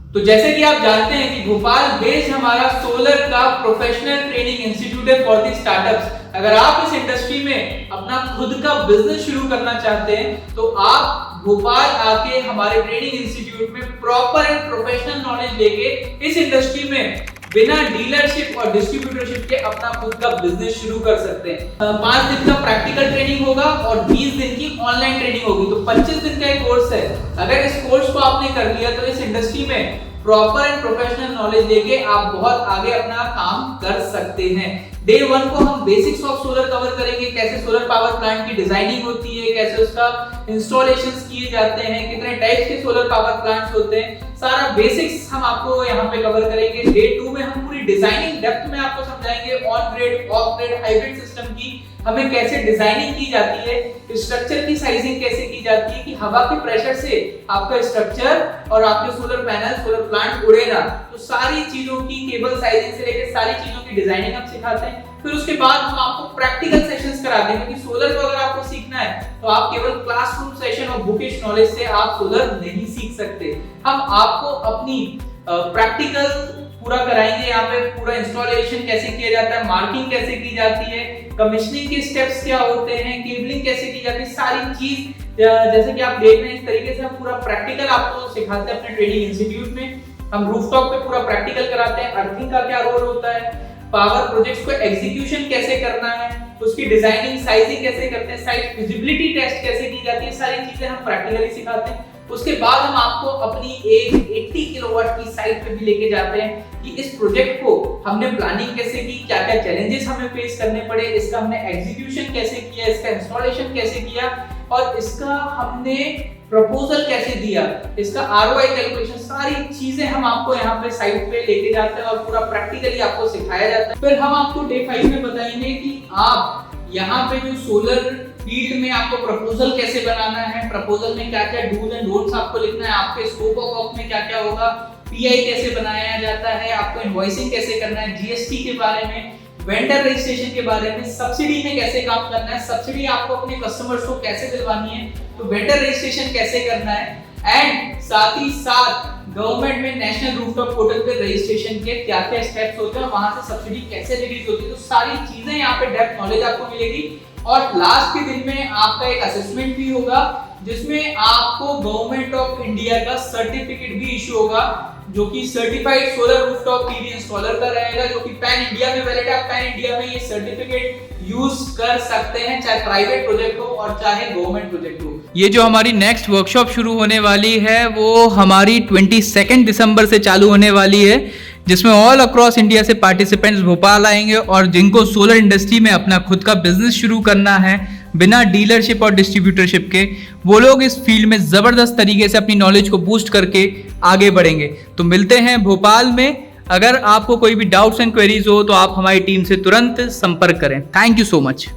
तो जैसे कि आप जानते हैं कि भोपाल बेस्ड हमारा सोलर का प्रोफेशनल ट्रेनिंग इंस्टीट्यूट है फॉर दी स्टार्टअप्स। अगर आप इस इंडस्ट्री में अपना खुद का बिजनेस शुरू करना चाहते हैं तो आप भोपाल आके हमारे ट्रेनिंग इंस्टीट्यूट में प्रॉपर एंड प्रोफेशनल नॉलेज लेके इस इंडस्ट्री में बिना डीलरशिप और डिस्ट्रीब्यूटरशिप के अपना खुद का बिजनेस शुरू कर सकते हैं। 5 दिन का प्रैक्टिकल ट्रेनिंग होगा और 20 दिन की ऑनलाइन ट्रेनिंग होगी, तो 25 दिन का एक कोर्स है। अगर इस कोर्स को आपने कर लिया तो इस इंडस्ट्री में प्रॉपर एंड प्रोफेशनल नॉलेज लेके आप बहुत आगे अपना काम कर सकते हैं। डे 1 को हम बेसिक्स ऑफ सोलर कवर करेंगे, कैसे सोलर पावर प्लांट की डिजाइनिंग होती है, कैसे उसका इंस्टॉलेशंस किए जाते हैं, कितने टाइप्स के सोलर पावर प्लांट्स होते हैं, सारा बेसिक्स हम आपको यहाँ पे कवर करेंगे। डे 2 में हम पूरी डिजाइनिंग डेप्थ में आपको समझाएंगे, on grid, of grid, hybrid system की हमें कैसे डिजाइनिंग की जाती है, स्ट्रक्चर की साइजिंग कैसे की जाती है कि हवा के प्रेशर से आपका स्ट्रक्चर और आपके सोलर पैनल, सोलर प्लांट उड़े ना। तो सारी चीजों की केबल साइजिंग से लेकर सारी चीजों की डिजाइनिंग हम सिखाते हैं। फिर उसके बाद हम आपको प्रैक्टिकल सेशंस कराते हैं, क्योंकि सोलर को अगर आपको सीखना है तो आप केवल क्लासरूम सेशन और बुकिश नॉलेज से आप सोलर नहीं सीख सकते। हम आपको अपनी प्रैक्टिकल पूरा कराएंगे, यहाँ पे पूरा इंस्टॉलेशन कैसे किया जाता है, मार्किंग कैसे की जाती है, कमिश्निंग के स्टेप्स क्या होते हैं, केबलिंग कैसे की जाती है, सारी चीज जैसे कि आप देख रहे हैं इस तरीके से हम पूरा प्रैक्टिकल आपको सिखाते हैं अपने ट्रेनिंग इंस्टीट्यूट में। हम रूफटॉप पे पूरा प्रैक्टिकल कराते हैं, अर्थिंग का क्या रोल होता है, पावर प्रोजेक्ट्स को एग्जीक्यूशन कैसे करना है, उसकी डिजाइनिंग साइजिंग कैसे करते हैं, साइट फिजिबिलिटी टेस्ट कैसे की जाती है, सारी चीजें हम प्रैक्टिकली सिखाते हैं। उसके बाद हम आपको अपनी एक 80 किलोवाट की साइट पे भी लेके जाते हैं कि इस प्रोजेक्ट को हमने प्लानिंग कैसे की, क्या क्या चैलेंजेस हमें फेस करने पड़े, इसका हमने एग्जीक्यूशन कैसे किया, इसका इंस्टॉलेशन कैसे किया और इसका हमने प्रपोजल कैसे दिया, इसका आरओआई कैलकुलेशन, सारी चीजें हम आपको यहाँ पे साइट पे लेके जाते हैं और पूरा प्रैक्टिकली आपको सिखाया जाता है। फिर हम आपको डे 5 में बताएंगे कि आप यहाँ पे जो सोलर फील्ड में आपको प्रपोजल कैसे बनाना है, प्रपोजल में क्या क्या डूज एंड डोंट्स आपको लिखना है, आपके स्कोप ऑफ वर्क में क्या क्या होगा, पीआई कैसे बनाया जाता है, आपको इनवॉइसिंग कैसे करना है, जीएसटी के बारे में, वेंडर रजिस्ट्रेशन के बारे में, सब्सिडी में कैसे काम करना है, सब्सिडी आपको अपने कस्टमर्स को कैसे दिलवानी है, तो वेंडर रजिस्ट्रेशन कैसे करना है, एंड साथ ही साथ गवर्नमेंट में नेशनल रूफटॉप पोर्टल पे रजिस्ट्रेशन के क्या क्या स्टेप्स होते हैं और वहां से सब्सिडी कैसे रिलीज होती है। तो सारी चीजें यहाँ पे डेप्थ नॉलेज आपको मिलेगी। और लास्ट के दिन में आपका एक असेसमेंट भी होगा जिसमें आपको गवर्नमेंट ऑफ इंडिया का सर्टिफिकेट भी इशू होगा, जो कि certified solar rooftop PV installer का रहेगा, जो कि पैन इंडिया में वैलिड है। पैन इंडिया में ये सर्टिफिकेट यूज कर सकते हैं, चाहे प्राइवेट प्रोजेक्ट हो और चाहे गवर्नमेंट प्रोजेक्ट हो। ये जो हमारी नेक्स्ट वर्कशॉप शुरू होने वाली है वो हमारी 22 दिसंबर से चालू होने वाली है, जिसमें ऑल अक्रॉस इंडिया से पार्टिसिपेंट्स भोपाल आएंगे और जिनको सोलर इंडस्ट्री में अपना खुद का बिजनेस शुरू करना है बिना डीलरशिप और डिस्ट्रीब्यूटरशिप के, वो लोग इस फील्ड में ज़बरदस्त तरीके से अपनी नॉलेज को बूस्ट करके आगे बढ़ेंगे। तो मिलते हैं भोपाल में। अगर आपको कोई भी डाउट्स एंड क्वेरीज हो तो आप हमारी टीम से तुरंत संपर्क करें। Thank you so much.